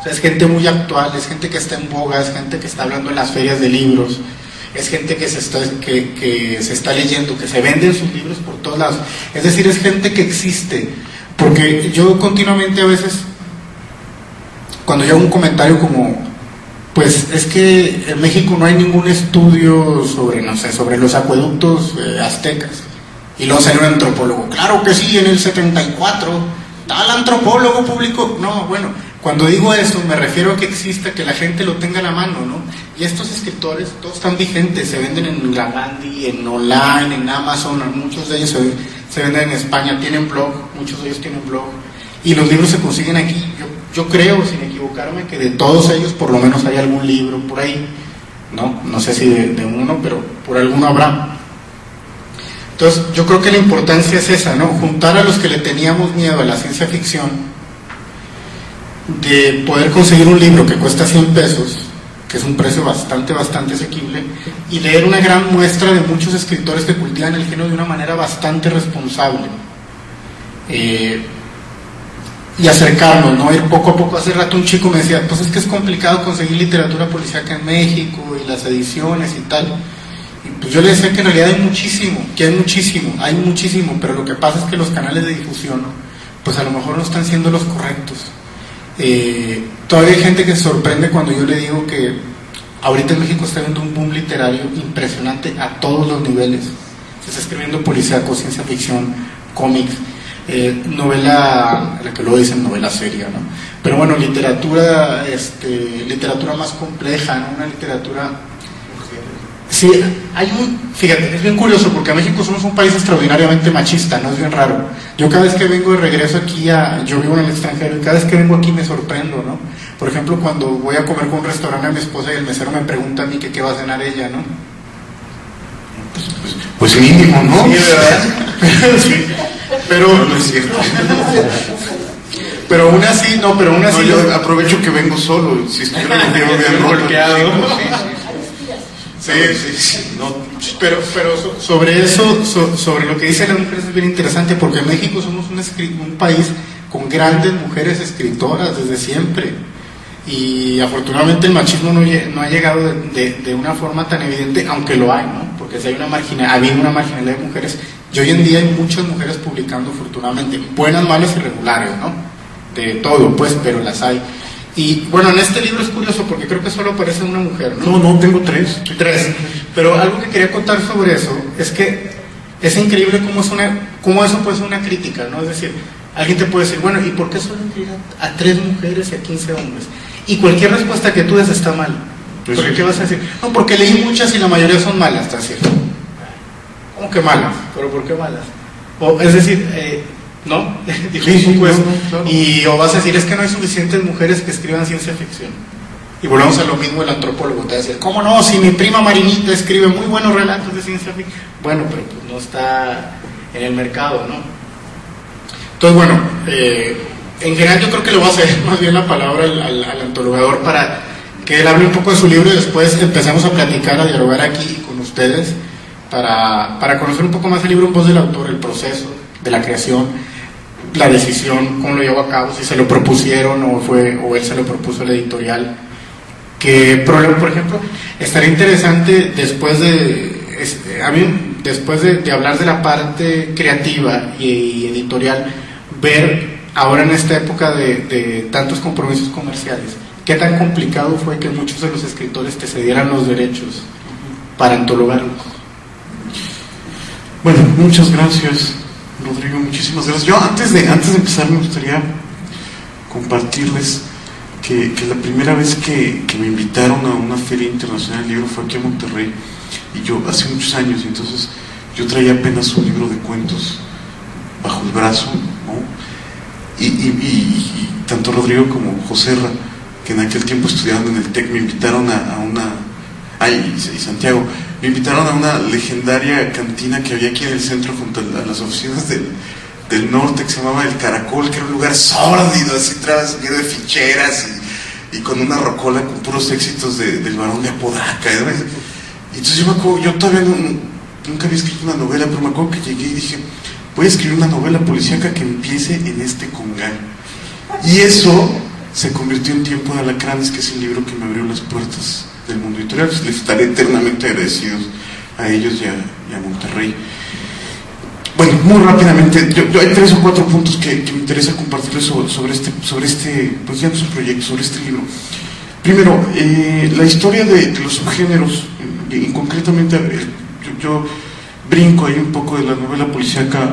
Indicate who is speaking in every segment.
Speaker 1: O sea, es gente muy actual, es gente que está en boga, es gente que está hablando en las ferias de libros, es gente que se está leyendo, que se venden sus libros por todos lados. Es decir, es gente que existe. Porque yo continuamente a veces, cuando yo hago un comentario como, pues es que en México no hay ningún estudio sobre, no sé, sobre los acueductos aztecas. Y luego sale un antropólogo, claro que sí, en el 74, tal antropólogo publicó. No, bueno, cuando digo eso me refiero a que exista, que la gente lo tenga a la mano, ¿no? Y estos escritores, todos están vigentes, se venden en Gandhi, en online, en Amazon, muchos de ellos se venden en España, tienen blog, muchos de ellos tienen blog, y los libros se consiguen aquí. Yo creo, sin equivocarme, que de todos ellos por lo menos hay algún libro por ahí, no sé si de uno, pero por alguno habrá. Entonces yo creo que la importancia es esa, ¿no? Juntar a los que le teníamos miedo a la ciencia ficción, de poder conseguir un libro que cuesta 100 pesos, que es un precio bastante asequible, y leer una gran muestra de muchos escritores que cultivan el género de una manera bastante responsable, y acercarnos, ¿no? Ir poco a poco. Hace rato un chico me decía, pues es que es complicado conseguir literatura policíaca en México, y las ediciones y tal. Y pues yo le decía que en realidad hay muchísimo, pero lo que pasa es que los canales de difusión, pues a lo mejor no están siendo los correctos. Todavía hay gente que se sorprende cuando yo le digo que ahorita en México está habiendo un boom literario impresionante a todos los niveles. Se está escribiendo policíaco, ciencia ficción, cómics, novela, la que luego dicen novela seria, ¿no? Pero bueno, literatura más compleja, ¿no? Una literatura... Sí, fíjate, es bien curioso porque en México somos un país extraordinariamente machista, ¿no? Es bien raro. Yo cada vez que vengo de regreso aquí, yo vivo en el extranjero, y cada vez que vengo aquí me sorprendo, ¿no? Por ejemplo, cuando voy a comer con un restaurante a mi esposa y el mesero me pregunta a mí que qué va a cenar ella, ¿no?
Speaker 2: Pues mínimo, ¿no?
Speaker 1: Sí, ¿verdad? Sí. Pero
Speaker 2: no es cierto.
Speaker 1: Pero aún así,
Speaker 2: no, yo aprovecho que vengo solo, si estuviera bien
Speaker 1: bloqueado. Sí. No, pero sobre eso, sobre lo que dice la mujer, es bien interesante, porque en México somos un país con grandes mujeres escritoras desde siempre, y afortunadamente el machismo no ha llegado de una forma tan evidente, aunque lo hay, ¿no? Porque si había una marginalidad de mujeres, y hoy en día hay muchas mujeres publicando, afortunadamente, buenas, malas y regulares, ¿no? De todo, pues, pero las hay. Y bueno, en este libro es curioso porque creo que solo aparece una mujer, ¿no?
Speaker 2: No, tengo tres.
Speaker 1: Pero algo que quería contar sobre eso es que es increíble cómo eso puede ser una crítica, ¿no? Es decir, alguien te puede decir, bueno, ¿y por qué solo incluir a 3 mujeres y a 15 hombres? Y cualquier respuesta que tú des está mal.
Speaker 2: Pues
Speaker 1: ¿Por
Speaker 2: sí.
Speaker 1: qué vas a decir? No, porque leí muchas y la mayoría son malas, ¿está cierto? ¿Cómo que malas? ¿Pero por qué malas? Es decir, ¿no? Dijo
Speaker 2: Sí,
Speaker 1: un poco eso.
Speaker 2: claro.
Speaker 1: O vas a decir, es que no hay suficientes mujeres que escriban ciencia ficción. Y volvemos a lo mismo, el antropólogo te va a decir, ¿cómo no? Si mi prima Marinita escribe muy buenos relatos de ciencia ficción. Bueno, pero pues no está en el mercado, ¿no? Entonces, bueno, en general yo creo que le voy a ceder más bien la palabra al antologador para que él hable un poco de su libro, y después empezamos a platicar, a dialogar aquí con ustedes para conocer un poco más el libro en voz del autor, el proceso de la creación, la decisión, cómo lo llevó a cabo, si se lo propusieron o él se lo propuso a la editorial. Que, por ejemplo, estaría interesante después de hablar de la parte creativa y editorial, ver ahora en esta época de tantos compromisos comerciales, qué tan complicado fue que muchos de los escritores te cedieran los derechos para antologarlos.
Speaker 2: Bueno, muchas gracias, Rodrigo, muchísimas gracias. Yo antes de empezar me gustaría compartirles que la primera vez que me invitaron a una feria internacional del libro fue aquí en Monterrey, y yo hace muchos años, y entonces yo traía apenas un libro de cuentos bajo el brazo, ¿no? Y tanto Rodrigo como Joserra, que en aquel tiempo estudiaban en el TEC, me invitaron y Santiago, me invitaron a una legendaria cantina que había aquí en el centro junto a las oficinas del norte, que se llamaba El Caracol, que era un lugar sórdido, así entrabas lleno de ficheras y con una rocola con puros éxitos del Barón de Apodaca. Y entonces yo me acuerdo, yo todavía nunca había escrito una novela, pero me acuerdo que llegué y dije, voy a escribir una novela policíaca que empiece en este congal. Y eso se convirtió en Tiempo de Alacranes, que es el libro que me abrió las puertas del mundo editorial. Pues les estaré eternamente agradecidos a ellos y a Monterrey. Bueno, muy rápidamente, yo hay 3 o 4 puntos que me interesa compartirles sobre este, pues ya no es un proyecto, sobre este libro. Primero, la historia de los subgéneros, y concretamente yo brinco ahí un poco de la novela policíaca,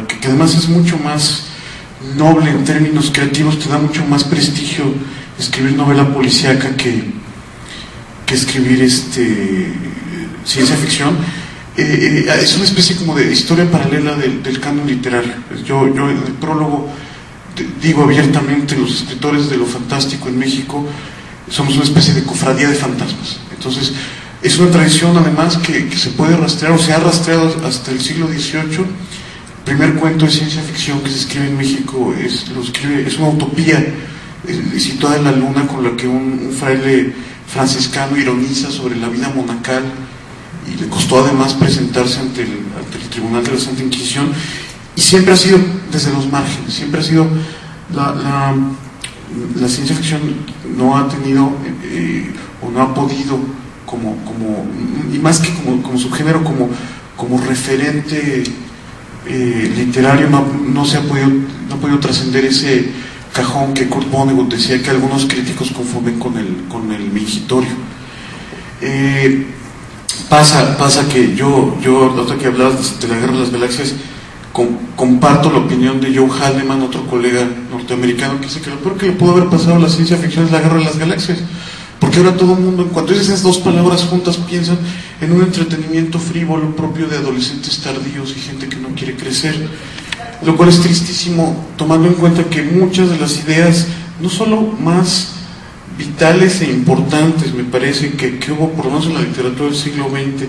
Speaker 2: que además es mucho más noble en términos creativos, te da mucho más prestigio escribir novela policíaca que escribir ciencia ficción. Es una especie como de historia paralela del canon literario. Yo en el prólogo digo abiertamente, los escritores de lo fantástico en México somos una especie de cofradía de fantasmas. Entonces es una tradición además que se puede rastrear, o se ha rastreado hasta el siglo XVIII. El primer cuento de ciencia ficción que se escribe en México es una utopía situada en la luna, con la que un fraile franciscano ironiza sobre la vida monacal, y le costó además presentarse ante el tribunal de la Santa Inquisición, y siempre ha sido desde los márgenes, siempre ha sido la ciencia ficción no ha tenido o no ha podido y más que como subgénero, como referente literario, no ha podido trascender ese cajón que Kurt Vonnegut decía que algunos críticos confunden con el mingitorio. Pasa que yo hasta que hablabas de la Guerra de las Galaxias, comparto la opinión de Joe Haldeman, otro colega norteamericano, que dice que lo peor que le pudo haber pasado a la ciencia ficción es la Guerra de las Galaxias, porque ahora todo el mundo, en cuanto dices esas 2 palabras juntas, piensan en un entretenimiento frívolo propio de adolescentes tardíos y gente que no quiere crecer, lo cual es tristísimo, tomando en cuenta que muchas de las ideas, no solo más vitales e importantes, me parece, que hubo por lo menos en la literatura del siglo XX,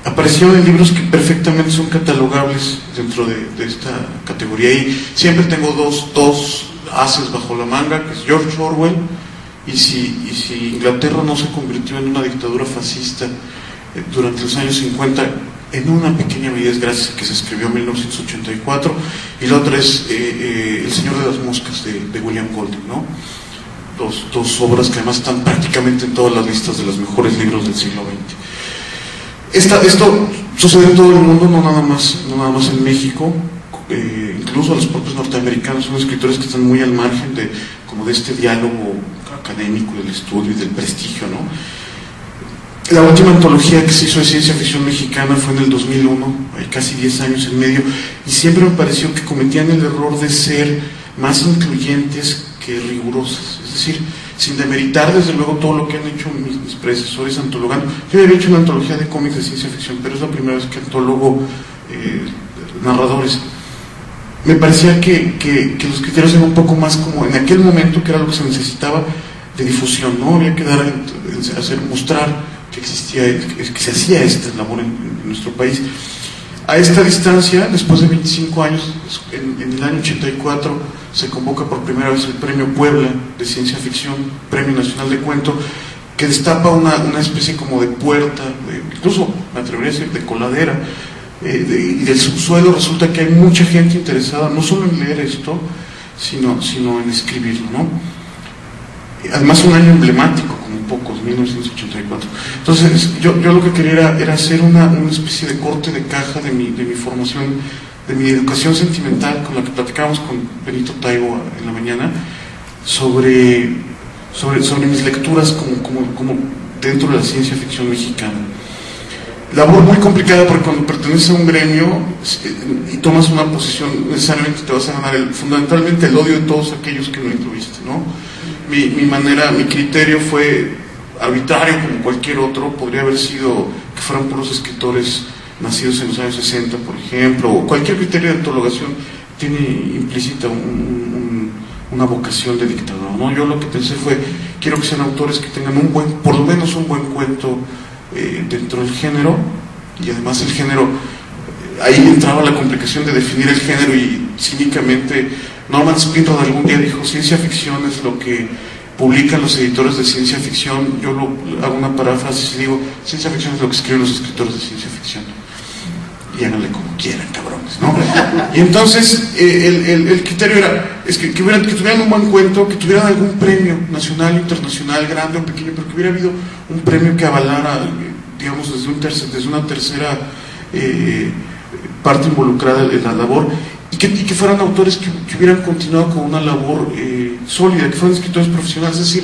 Speaker 2: aparecieron en libros que perfectamente son catalogables dentro de esta categoría. Y siempre tengo dos ases bajo la manga, que es George Orwell, y si Inglaterra no se convirtió en una dictadura fascista durante los años 50, en una pequeña medida es gracias a que se escribió en 1984, y la otra es El Señor de las Moscas, de William Golding, ¿no? Dos obras que además están prácticamente en todas las listas de los mejores libros del siglo XX. Esto sucede en todo el mundo, no nada más en México. Incluso los propios norteamericanos son escritores que están muy al margen de este diálogo académico, del estudio y del prestigio, ¿no? La última antología que se hizo de ciencia ficción mexicana fue en el 2001, hay casi 10 años en medio, y siempre me pareció que cometían el error de ser más incluyentes que rigurosas, es decir, sin demeritar desde luego todo lo que han hecho mis predecesores antologando. Yo había hecho una antología de cómics de ciencia ficción, pero es la primera vez que antologo narradores. Me parecía que los criterios eran un poco más como en aquel momento, que era lo que se necesitaba, de difusión, ¿no? Había que mostrar que existía, que se hacía esta labor en nuestro país. A esta distancia, después de 25 años, en el año 84, se convoca por primera vez el Premio Puebla de Ciencia Ficción, Premio Nacional de Cuento, que destapa una especie como de puerta, incluso me atrevería a decir de coladera, y del subsuelo resulta que hay mucha gente interesada, no solo en leer esto, sino en escribirlo, ¿no? Además un año emblemático, como pocos, 1984. Entonces yo lo que quería era hacer una especie de corte de caja de mi formación, de mi educación sentimental, con la que platicábamos con Benito Taibo en la mañana, sobre mis lecturas como dentro de la ciencia ficción mexicana. Labor muy complicada, porque cuando perteneces a un gremio y tomas una posición, necesariamente te vas a ganar fundamentalmente el odio de todos aquellos que no incluiste, ¿no? Mi criterio fue arbitrario como cualquier otro. Podría haber sido que fueran puros escritores nacidos en los años 60, por ejemplo, o cualquier criterio de antologación tiene implícita una vocación de dictador, ¿no? Yo lo que pensé fue, quiero que sean autores que tengan por lo menos un buen cuento dentro del género, y además el género, ahí entraba la complicación de definir el género, y cínicamente Norman Spinrad algún día dijo: ciencia ficción es lo que publican los editores de ciencia ficción. Yo hago una paráfrasis y digo: ciencia ficción es lo que escriben los escritores de ciencia ficción. y háganle como quieran, cabrones, ¿no? Y entonces el criterio era que tuvieran un buen cuento, que tuvieran algún premio nacional, internacional, grande o pequeño, pero que hubiera habido un premio que avalara, digamos, desde una tercera parte involucrada en la labor, y que fueran autores que hubieran continuado con una labor sólida, que fueran escritores profesionales, es decir,